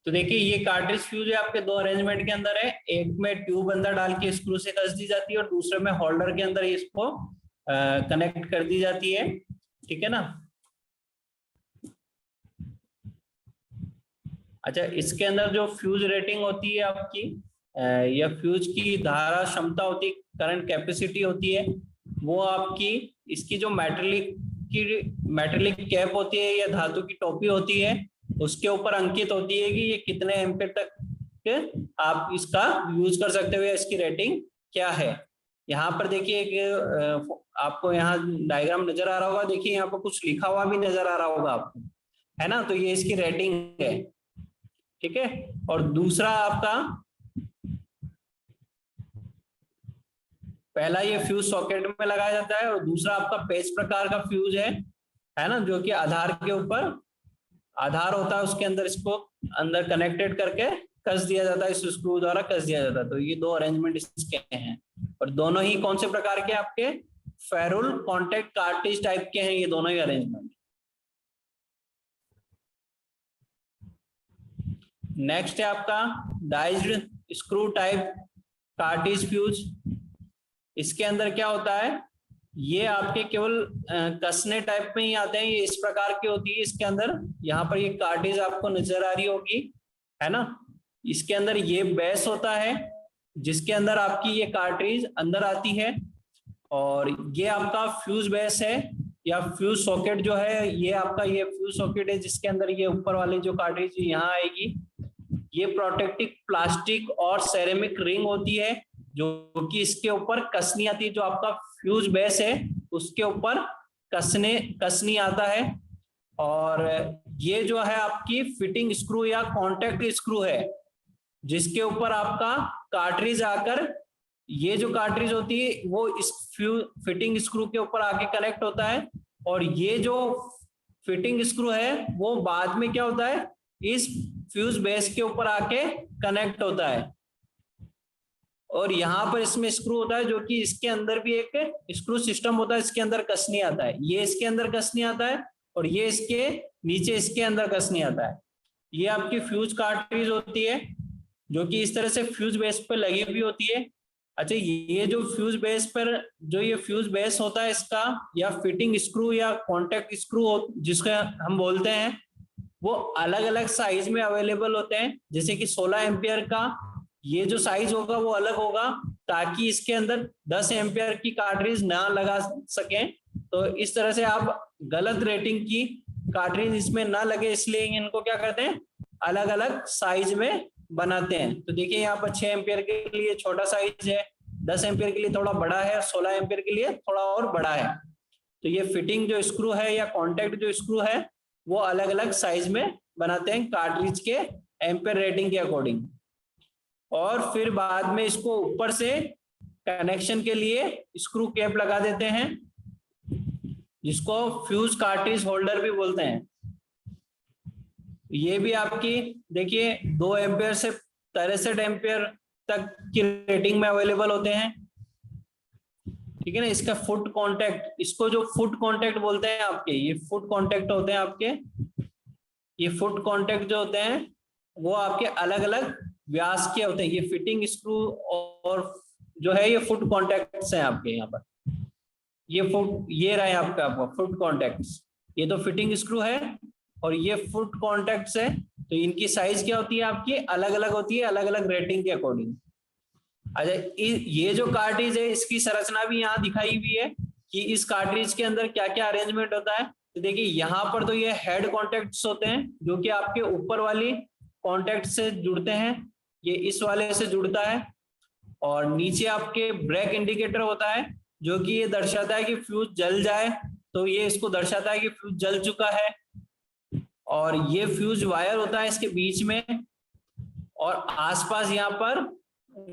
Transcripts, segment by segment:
तो देखिए ये कार्ट्रिज फ्यूज है आपके दो अरेंजमेंट के अंदर है, एक में ट्यूब अंदर डाल के स्क्रू से कस दी जाती है और दूसरे में होल्डर के अंदर इसको कनेक्ट कर दी जाती है, ठीक है ना। अच्छा, इसके अंदर जो फ्यूज रेटिंग होती है आपकी या फ्यूज की धारा क्षमता होती है, करंट कैपेसिटी होती है, वो आपकी इसकी जो मेटेलिक कैप होती है या धातु की टोपी होती है उसके ऊपर अंकित होती है कि ये कितने एम्पीयर तक आप इसका यूज कर सकते हो या इसकी रेटिंग क्या है। यहाँ पर देखिए एक आपको यहाँ डायग्राम नजर आ रहा होगा, देखिए यहाँ पर कुछ लिखा हुआ भी नजर आ रहा होगा आपको, है ना। तो ये इसकी रेटिंग है, ठीक है। और दूसरा आपका पहला ये फ्यूज सॉकेट में लगाया जाता है और दूसरा आपका पेच प्रकार का फ्यूज है ना, जो कि आधार के ऊपर आधार होता है, उसके अंदर इसको अंदर कनेक्टेड करके कस दिया जाता है, इस स्क्रू द्वारा कस दिया जाता है। तो ये दो अरेंजमेंट इसके हैं और दोनों ही कौन से प्रकार के आपके फेरुल कॉन्टैक्ट कार्ट्रिज टाइप के हैं, ये दोनों ही अरेंजमेंट। नेक्स्ट है आपका डाइज्ड स्क्रू टाइप कार्ट्रिज फ्यूज। इसके अंदर क्या होता है, ये आपके केवल कसने टाइप में ही आते हैं, ये इस प्रकार की होती है। इसके अंदर यहाँ पर ये कार्ट्रिज आपको नजर आ रही होगी, है ना। इसके अंदर ये बेस होता है जिसके अंदर आपकी ये कार्ट्रिज अंदर आती है और ये आपका फ्यूज बेस है या फ्यूज सॉकेट जो है, ये आपका ये फ्यूज सॉकेट है जिसके अंदर ये ऊपर वाली जो कार्ट्रिज यहाँ आएगी, ये प्रोटेक्टिव प्लास्टिक और सेरेमिक रिंग होती है जो कि इसके ऊपर कसनी आती है, जो आपका फ्यूज बेस है उसके ऊपर कसनी आता है। और ये जो है आपकी फिटिंग स्क्रू या कॉन्टैक्ट स्क्रू है जिसके ऊपर आपका कार्ट्रिज आकर, ये जो कार्ट्रिज होती है वो इस फिटिंग स्क्रू के ऊपर आके कनेक्ट होता है और ये जो फिटिंग स्क्रू है वो बाद में क्या होता है, इस फ्यूज बेस के ऊपर आके कनेक्ट होता है। और यहाँ पर इसमें स्क्रू होता है जो कि इसके अंदर भी एक स्क्रू सिस्टम होता है, इसके अंदर कसनी आता है, ये इसके अंदर कसनी आता है और ये इसके नीचे इसके अंदर कसनी आता है। ये आपकी फ्यूज कार्ट्रिज होती है जो कि इस तरह से फ्यूज बेस पर लगी हुई होती है। अच्छा, ये जो फ्यूज बेस पर जो ये फ्यूज बेस होता है इसका या फिटिंग स्क्रू या कॉन्टैक्ट स्क्रू जिसका हम बोलते हैं, वो अलग अलग साइज में अवेलेबल होते हैं। जैसे कि 16 एम्पियर का ये जो साइज होगा वो अलग होगा ताकि इसके अंदर 10 एम्पियर की कार्ट्रिज ना लगा सकें। तो इस तरह से आप गलत रेटिंग की कार्ट्रिज इसमें ना लगे, इसलिए इनको क्या करते हैं, अलग अलग साइज में बनाते हैं। तो देखिए यहाँ पर 6 एम्पियर के लिए छोटा साइज है, 10 एम्पियर के लिए थोड़ा बड़ा है, 16 एम्पियर के लिए थोड़ा और बड़ा है। तो ये फिटिंग जो स्क्रू है या कॉन्टैक्ट जो स्क्रू है वो अलग अलग साइज में बनाते हैं कार्ट्रिज के एम्पियर रेटिंग के अकॉर्डिंग। और फिर बाद में इसको ऊपर से कनेक्शन के लिए स्क्रू कैप लगा देते हैं जिसको फ्यूज कार्ट्रिज होल्डर भी बोलते हैं। ये भी आपकी देखिए 2 एम्पियर से 63 एम्पियर तक की रेटिंग में अवेलेबल होते हैं, ठीक है ना। इसका फुट कांटेक्ट, इसको जो फुट कांटेक्ट बोलते हैं आपके, ये फुट कांटेक्ट होते हैं आपके, ये फुट कांटेक्ट जो होते हैं वो आपके अलग अलग व्यास के होते हैं। ये फिटिंग स्क्रू और जो है ये फुट कांटेक्ट्स हैं आपके यहाँ पर, ये रहे आपका फुट कांटेक्ट्स, ये तो फिटिंग स्क्रू है और ये फुट कांटेक्ट्स है। तो इनकी साइज क्या होती है आपकी, अलग अलग होती है, अलग अलग रेटिंग के अकॉर्डिंग। अच्छा, ये जो कार्ट्रिज है इसकी संरचना भी यहाँ दिखाई हुई है कि इस कार्ट्रिज के अंदर क्या क्या अरेंजमेंट होता है। तो देखिए यहाँ पर तो ये हेड कॉन्टैक्ट्स होते हैं जो कि आपके ऊपर वाली कॉन्टैक्ट से जुड़ते हैं, ये इस वाले से जुड़ता है। और नीचे आपके ब्रेक इंडिकेटर होता है जो कि ये दर्शाता है कि फ्यूज जल जाए, तो ये इसको दर्शाता है कि फ्यूज जल चुका है। और ये फ्यूज वायर होता है इसके बीच में और आसपास यहाँ पर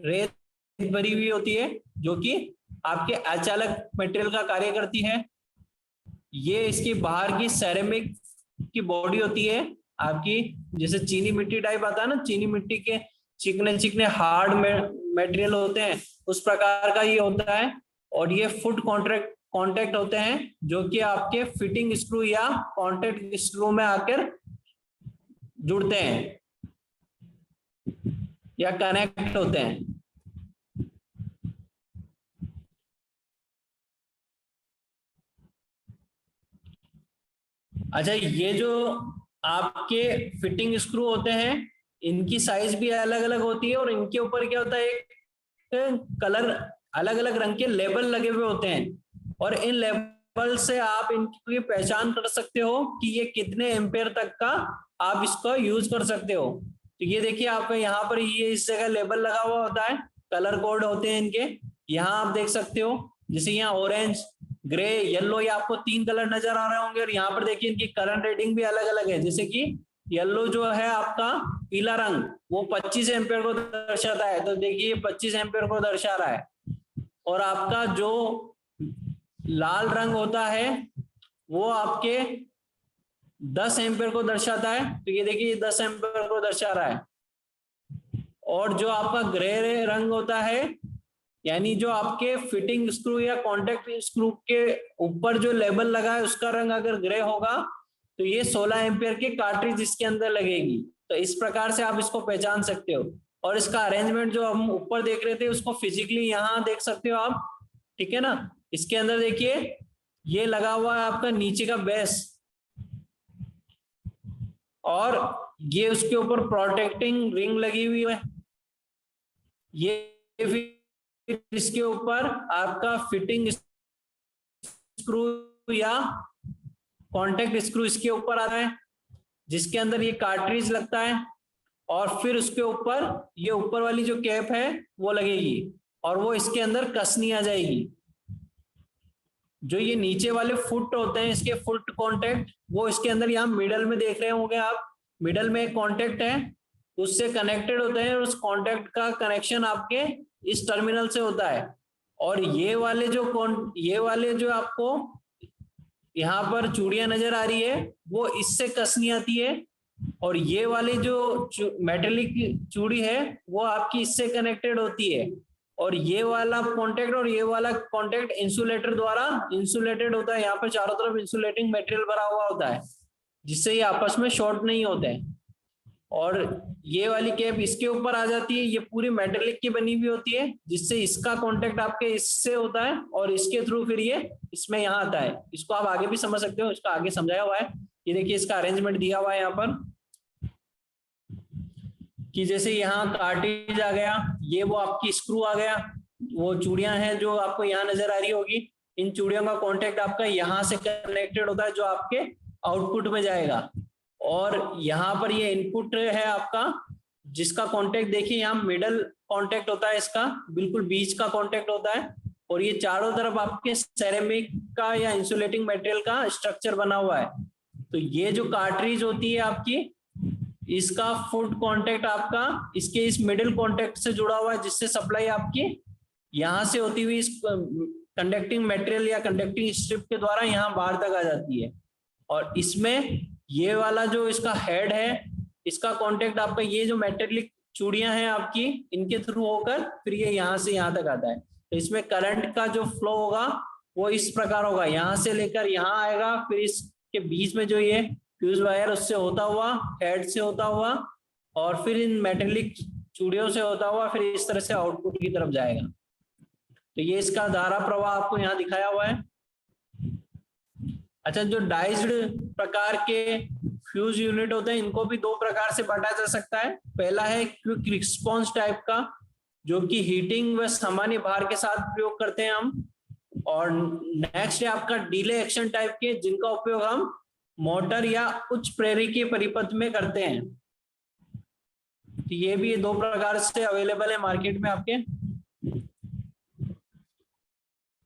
रेत भरी हुई होती है जो कि आपके अचालक मटेरियल का कार्य करती है। ये इसकी बाहर की सेरेमिक की बॉडी होती है आपकी, जैसे चीनी मिट्टी टाइप आता है ना, चीनी मिट्टी के चिकने चिकने हार्ड मटेरियल होते हैं, उस प्रकार का ये होता है। और ये फुट कॉन्टैक्ट होते हैं जो कि आपके फिटिंग स्क्रू या कॉन्टैक्ट स्क्रू में आकर जुड़ते हैं या कनेक्ट होते हैं। अच्छा, ये जो आपके फिटिंग स्क्रू होते हैं इनकी साइज भी अलग अलग होती है और इनके ऊपर क्या होता है, एक कलर अलग अलग रंग के लेबल लगे हुए होते हैं और इन लेबल से आप इनकी पहचान कर सकते हो कि ये कितने एम्पेयर तक का आप इसको यूज कर सकते हो। तो ये देखिए आप यहाँ पर ये इस जगह लेबल लगा हुआ होता है, कलर कोड होते हैं इनके। यहाँ आप देख सकते हो जैसे यहाँ ऑरेंज, ग्रे, येलो, ये आपको 3 कलर नजर आ रहे होंगे और यहाँ पर देखिए इनकी करंट रेटिंग भी अलग अलग है। जैसे कि येलो जो है आपका पीला रंग वो 25 एम्पेयर को दर्शाता है, तो देखिए 25 एम्पेयर को दर्शा रहा है। और आपका जो लाल रंग होता है वो आपके 10 एम्पेयर को दर्शाता है, तो ये देखिए 10 एम्पेयर को दर्शा रहा है। और जो आपका ग्रे रंग होता है यानी जो आपके फिटिंग स्क्रू या कॉन्टेक्ट स्क्रू के ऊपर जो लेबल लगा है उसका रंग अगर ग्रे होगा तो ये 16 एम्पियर की कार्ट्रिज इसके अंदर लगेगी। तो इस प्रकार से आप इसको पहचान सकते हो। और इसका अरेंजमेंट जो हम ऊपर देख रहे थे उसको फिजिकली यहाँ देख सकते हो आप, ठीक है ना। इसके अंदर देखिए ये लगा हुआ है आपका नीचे का बेस और ये उसके ऊपर प्रोटेक्टिंग रिंग लगी हुई है। ये इसके ऊपर आपका फिटिंग स्क्रू या कॉन्टेक्ट स्क्रू इसके ऊपर आता है जिसके अंदर ये कार्ट्रिज लगता है और फिर उसके ऊपर ये ऊपर वाली जो कैप है वो लगेगी और वो इसके अंदर कसनी आ जाएगी। जो ये नीचे वाले फुट होते हैं इसके फुट कॉन्टेक्ट वो इसके अंदर यहाँ मिडल में देख रहे होंगे आप, मिडल में एक कॉन्टेक्ट है उससे कनेक्टेड होते हैं और उस कॉन्टेक्ट का कनेक्शन आपके इस टर्मिनल से होता है। और ये वाले जो आपको यहाँ पर चूड़ियां नजर आ रही है वो इससे कसनी आती है और ये वाली जो मेटेलिक चूड़ी है वो आपकी इससे कनेक्टेड होती है। और ये वाला कॉन्टेक्ट और ये वाला कॉन्टेक्ट इंसुलेटर द्वारा इंसुलेटेड होता है। यहाँ पर चारों तरफ इंसुलेटिंग मटेरियल भरा हुआ होता है जिससे ये आपस में शॉर्ट नहीं होते हैं। और ये वाली कैप इसके ऊपर आ जाती है, ये पूरी मेटेलिक की बनी हुई होती है जिससे इसका कांटेक्ट आपके इससे होता है और इसके थ्रू फिर ये इसमें यहाँ आता है। इसको आप आगे भी समझ सकते हो, इसका आगे समझाया हुआ है। ये देखिए इसका अरेंजमेंट दिया हुआ है यहाँ पर कि जैसे यहाँ कार्ट्रिज आ गया, ये वो आपकी स्क्रू आ गया, वो चूड़ियां हैं जो आपको यहाँ नजर आ रही होगी, इन चूड़ियों का कॉन्टेक्ट आपका यहाँ से कनेक्टेड होता है जो आपके आउटपुट में जाएगा। और यहाँ पर ये इनपुट है आपका जिसका कांटेक्ट देखिए यहाँ मिडल कांटेक्ट होता है, इसका बिल्कुल बीच का कांटेक्ट होता है और ये चारों तरफ आपके सेरेमिक का या इंसुलेटिंग मटेरियल का स्ट्रक्चर बना हुआ है। तो ये जो कार्ट्रिज होती है आपकी इसका फुट कांटेक्ट आपका इसके इस मिडिल कांटेक्ट से जुड़ा हुआ है जिससे सप्लाई आपकी यहाँ से होती हुई इस कंडक्टिंग मटेरियल या कंडक्टिंग स्ट्रिप के द्वारा यहाँ बाहर तक आ जाती है। और इसमें ये वाला जो इसका हेड है इसका कांटेक्ट आपका ये जो मेटेलिक चूड़ियां हैं आपकी इनके थ्रू होकर फिर ये यहाँ से यहाँ तक आता है। तो इसमें करंट का जो फ्लो होगा वो इस प्रकार होगा, यहाँ से लेकर यहाँ आएगा, फिर इसके बीच में जो ये फ्यूज वायर उससे होता हुआ हेड से होता हुआ और फिर इन मेटेलिक चूड़ियों से होता हुआ फिर इस तरह से आउटपुट की तरफ जाएगा। तो ये इसका धारा प्रवाह आपको यहाँ दिखाया हुआ है। अच्छा, जो डाइज्ड प्रकार के फ्यूज यूनिट होते हैं इनको भी दो प्रकार से बांटा जा सकता है। पहला है क्विक रिस्पॉन्स टाइप का जो कि हीटिंग व सामान्य भार के साथ प्रयोग करते हैं हम, और नेक्स्ट है आपका डिले एक्शन टाइप के जिनका उपयोग हम मोटर या उच्च प्रेरकीय परिपथ में करते हैं। तो ये भी दो प्रकार से अवेलेबल है मार्केट में आपके।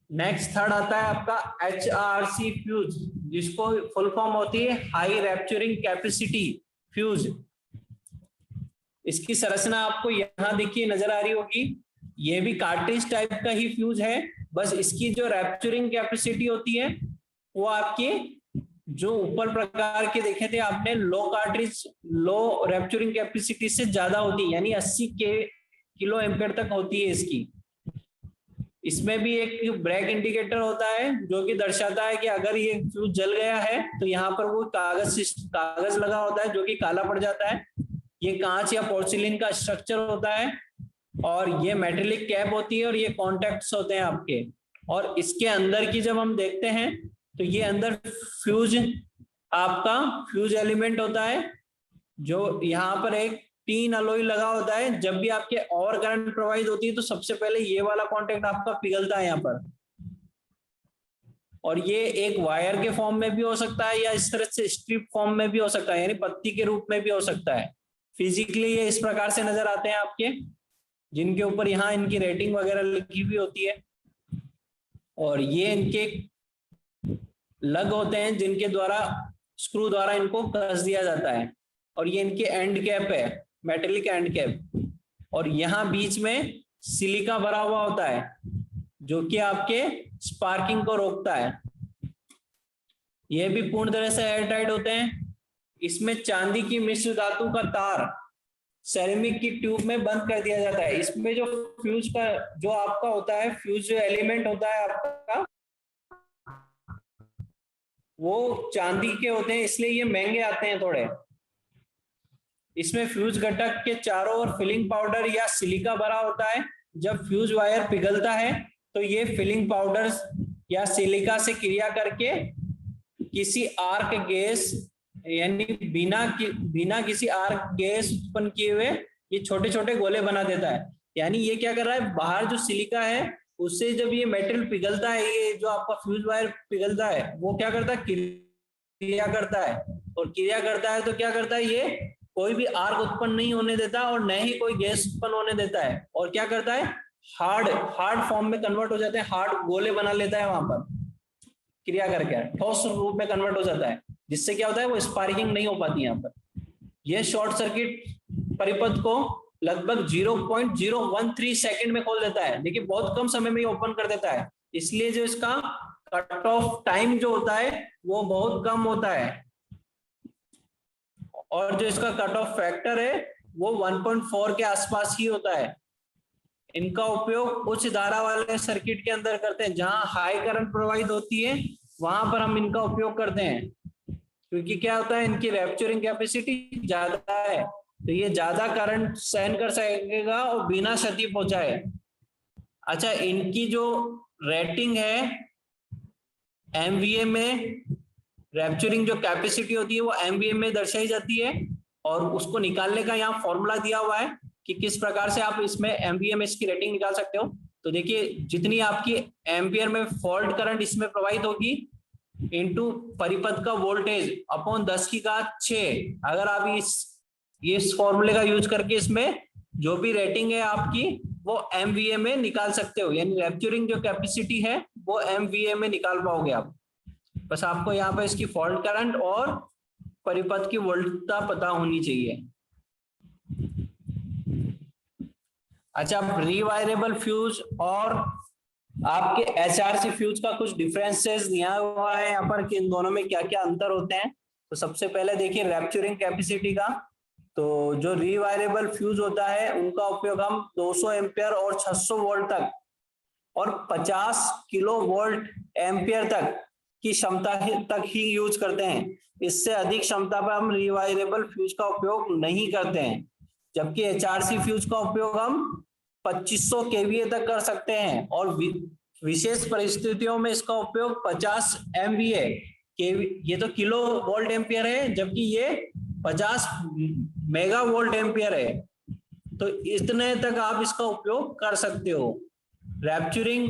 नेक्स्ट थर्ड आता है आपका HRC फ्यूज जिसको फुल फॉर्म होती है हाई रैप्चरिंग कैपेसिटी फ्यूज। इसकी संरचना आपको यहाँ देखिए नजर आ रही होगी, ये भी कार्ट्रिज टाइप का ही फ्यूज है, बस इसकी जो रैप्चरिंग कैपेसिटी होती है वो आपकी जो ऊपर प्रकार के देखे थे आपने लो रैप्चरिंग कैपेसिटी से ज्यादा होती है, यानी 80 किलो एम्पेयर तक होती है इसकी। इसमें भी एक ब्रेक इंडिकेटर होता है जो कि दर्शाता है कि अगर ये फ्यूज जल गया है तो यहाँ पर वो कागज लगा होता है जो कि काला पड़ जाता है। ये कांच या पोर्सिलिन का स्ट्रक्चर होता है और ये मेटेलिक कैप होती है और ये कॉन्टेक्ट्स होते हैं आपके। और इसके अंदर की जब हम देखते हैं तो ये अंदर फ्यूज आपका फ्यूज एलिमेंट होता है जो यहाँ पर एक टीन अलॉय लगा होता है। जब भी आपके और करंट प्रवाहित होती है तो सबसे पहले ये वाला कॉन्टेक्ट आपका पिघलता है यहाँ पर, और ये एक वायर के फॉर्म में भी हो सकता है या इस तरह से स्ट्रिप फॉर्म में भी हो सकता है, यानी पत्ती के रूप में भी हो सकता है। फिजिकली ये इस प्रकार से नजर आते हैं आपके, जिनके ऊपर यहाँ इनकी रेटिंग वगैरह लिखी हुई होती है। और ये इनके लग होते हैं जिनके द्वारा स्क्रू द्वारा इनको कस दिया जाता है। और ये इनके एंड कैप है, मेटेलिक एंड कैप। और यहाँ बीच में सिलिका भरा हुआ होता है जो कि आपके स्पार्किंग को रोकता है। ये भी पूर्ण तरह से एयर टाइट होते हैं। इसमें चांदी की मिश्र धातु का तार सेरेमिक की ट्यूब में बंद कर दिया जाता है। इसमें जो फ्यूज का जो आपका होता है, फ्यूज जो एलिमेंट होता है आपका, वो चांदी के होते हैं, इसलिए ये महंगे आते हैं थोड़े। इसमें फ्यूज घटक के चारों ओर फिलिंग पाउडर या सिलिका भरा होता है। जब फ्यूज वायर पिघलता है तो ये फिलिंग पाउडर या सिलिका से क्रिया करके किसी आर्क गैस, यानी बिना किसी आर्क गैस उत्पन्न किए हुए ये छोटे छोटे गोले बना देता है। यानी ये क्या कर रहा है, बाहर जो सिलिका है उससे जब ये मेटल पिघलता है, ये जो आपका फ्यूज वायर पिघलता है, वो क्या करता है, क्रिया करता है। और क्रिया करता है तो क्या करता है, ये कोई भी आर्क उत्पन्न नहीं होने देता और न ही कोई गैस उत्पन्न होने देता है। और क्या करता है, हार्ड फॉर्म में कन्वर्ट हो जाते हैं, हार्ड गोले बना लेता है वहां पर क्रिया करके, ठोस रूप में कन्वर्ट हो जाता है, जिससे क्या होता है, वो स्पार्किंग नहीं हो पाती यहाँ पर। यह शॉर्ट सर्किट परिपथ को लगभग 0.013 सेकंड में खोल देता है। देखिए बहुत कम समय में ही ओपन कर देता है, इसलिए जो इसका कट ऑफ टाइम जो होता है वो बहुत कम होता है। और जो इसका कट ऑफ फैक्टर है वो 1.4 के आसपास ही होता है। इनका उपयोग उच्च धारा वाले सर्किट के अंदर करते हैं, जहां हाई करंट प्रवाहित होती है वहां पर हम इनका उपयोग करते हैं, क्योंकि क्या होता है, इनकी रैप्चरिंग कैपेसिटी ज्यादा है, तो ये ज्यादा करंट सहन कर सकेगा और बिना क्षति पहुंचाए। अच्छा, इनकी जो रेटिंग है एमवीए में, रैप्चरिंग जो कैपेसिटी होती है वो एमवीए में दर्शाई जाती है, और उसको निकालने का यहाँ फॉर्मूला दिया हुआ है कि किस प्रकार से आप इसमें एमवीए में इसकी रेटिंग निकाल सकते हो। तो देखिए, जितनी आपकी एम्पियर में फॉल्ट करंट इसमें प्रवाहित होगी इनटू परिपथ का वोल्टेज अपॉन 10⁶। अगर आप इस फॉर्मूले का यूज करके इसमें जो भी रेटिंग है आपकी वो एमवीए में निकाल सकते हो, यानी रैप्चरिंग जो कैपेसिटी है वो एमवीए में निकाल पाओगे आप। बस आपको यहाँ पर इसकी फॉल्ट करंट और परिपथ की वोल्टता पता होनी चाहिए। अच्छा, रीवायरेबल फ्यूज और आपके एचआरसी फ्यूज का कुछ डिफरेंसेस दिया हुआ है यहाँ पर कि इन दोनों में क्या क्या अंतर होते हैं। तो सबसे पहले देखिए रैप्चरिंग कैपेसिटी का। तो जो रीवायरेबल फ्यूज होता है उनका उपयोग हम 200 एम्पियर और 600 वोल्ट तक और 50 किलो वोल्ट एम्पियर तक की क्षमता तक ही यूज करते हैं। इससे अधिक क्षमता पर हम रीवायरेबल फ्यूज का उपयोग नहीं करते हैं। जबकि एचआरसी फ्यूज का उपयोग हम 2500 केवीए तक कर सकते हैं, और विशेष परिस्थितियों में इसका उपयोग 50 एमवीए, ये तो किलो वोल्ट एम्पियर है, जबकि ये 50 मेगा वोल्ट एम्पियर है, तो इतने तक आप इसका उपयोग कर सकते हो। Rapturing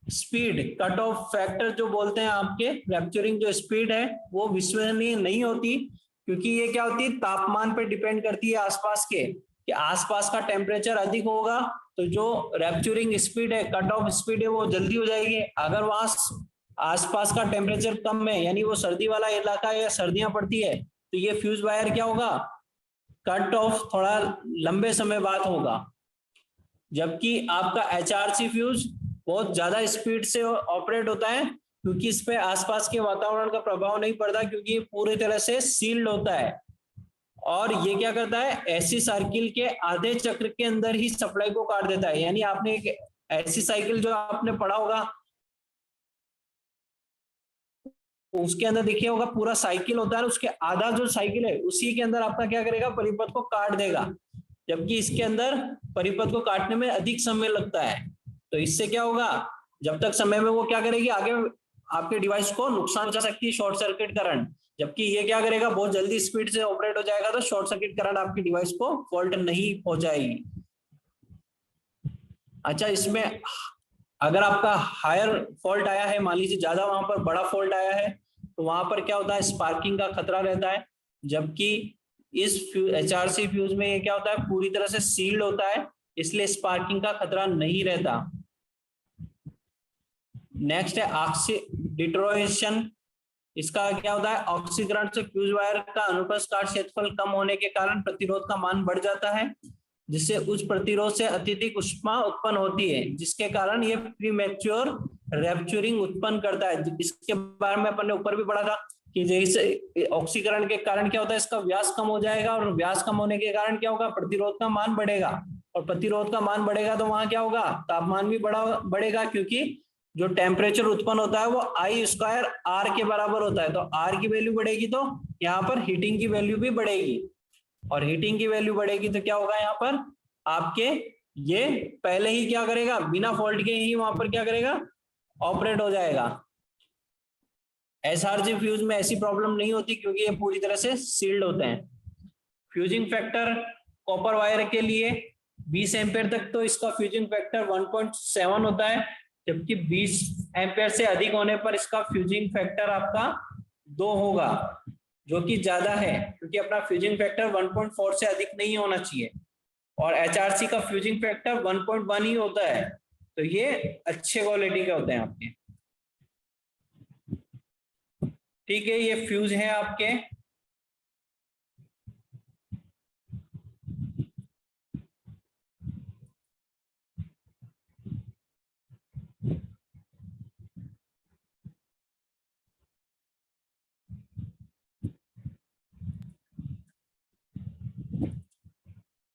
speed, cut off factor जो बोलते हैं आपके, रैप्चरिंग जो स्पीड है वो विश्वसनीय नहीं होती, क्योंकि ये क्या होती है, तापमान पर डिपेंड करती है आसपास के, कि आसपास का टेम्परेचर अधिक होगा तो जो रैप्चरिंग स्पीड है, कट ऑफ स्पीड है, वो जल्दी हो जाएगी। अगर वहां आसपास का टेम्परेचर कम है, यानी वो सर्दी वाला इलाका है या सर्दियां पड़ती है, तो ये फ्यूज वायर क्या होगा, कट ऑफ थोड़ा लंबे समय बाद होगा। जबकि आपका एचआरसी फ्यूज बहुत ज्यादा स्पीड से ऑपरेट होता है, क्योंकि इस पे आसपास के वातावरण का प्रभाव नहीं पड़ता, क्योंकि ये पूरी तरह से सील्ड होता है। और ये क्या करता है, ऐसी सर्किल के आधे चक्र के अंदर ही सप्लाई को काट देता है। यानी आपने एक ऐसी साइकिल जो आपने पढ़ा होगा, उसके अंदर देखिए होगा पूरा साइकिल होता है, उसके आधा जो साइकिल है उसी के अंदर आपका क्या करेगा, परिपथ को काट देगा, जबकि इसके अंदर परिपथ को काटने में अधिक समय लगता है। तो इससे क्या होगा, जब तक समय में वो क्या करेगी, आगे आपके डिवाइस को नुकसान पहुंचा सकती है शॉर्ट सर्किट करंट, जबकि ये क्या करेगा, बहुत जल्दी स्पीड से ऑपरेट हो जाएगा, तो शॉर्ट सर्किट करंट आपकी डिवाइस को फॉल्ट नहीं पहुंचाएगी। अच्छा, इसमें अगर आपका हायर फॉल्ट आया है, मान लीजिए ज्यादा वहां पर बड़ा फॉल्ट आया है, तो वहां पर क्या होता है, स्पार्किंग का खतरा रहता है, जबकि इस HRC फ्यूज में ये क्या होता है, पूरी तरह से सील्ड होता है, इसलिए स्पार्किंग का खतरा नहीं रहता। नेक्स्ट है ऑक्सीडिट्रोएशन। इसका क्या होता है, ऑक्सीकरण से फ्यूज वायर का अनुप्रस्थ काट क्षेत्रफल कम होने के कारण प्रतिरोध का मान बढ़ जाता है, जिससे उच्च प्रतिरोध से अत्यधिक ऊष्मा उत्पन्न होती है, जिसके कारण ये प्रीमैच्योर रैप्चरिंग उत्पन्न करता है। इसके बारे में अपन ने ऊपर भी पढ़ा था कि जैसे ऑक्सीकरण के कारण क्या होता है, इसका व्यास कम हो जाएगा, और व्यास कम होने के कारण क्या होगा, प्रतिरोध का मान बढ़ेगा, और प्रतिरोध का मान बढ़ेगा तो वहां क्या होगा, तापमान भी बढ़ेगा, क्योंकि जो टेम्परेचर उत्पन्न होता है वो I स्क्वायर R के बराबर होता है, तो R की वैल्यू बढ़ेगी तो यहाँ पर हीटिंग की वैल्यू भी बढ़ेगी, और हीटिंग की वैल्यू बढ़ेगी तो क्या होगा, यहाँ पर आपके ये पहले ही क्या करेगा, बिना फॉल्ट के ही वहां पर क्या करेगा, ऑपरेट हो जाएगा। SRG फ्यूज में ऐसी प्रॉब्लम नहीं होती, क्योंकि ये पूरी तरह से सील्ड होते हैं। फ्यूजिंग फैक्टर कॉपर वायर के लिए 20 एम्पेयर तक तो इसका फ्यूजिंग फैक्टर 1.7 होता है, जबकि 20 एम्पेयर से अधिक होने पर इसका फ्यूजिंग फैक्टर आपका 2 होगा, जो कि ज्यादा है, क्योंकि अपना फ्यूजिंग फैक्टर 1.4 से अधिक नहीं होना चाहिए, और HRC का फ्यूजिंग फैक्टर 1.1 ही होता है, तो ये अच्छे क्वालिटी के होते हैं आपके। ठीक है, ये फ्यूज है आपके।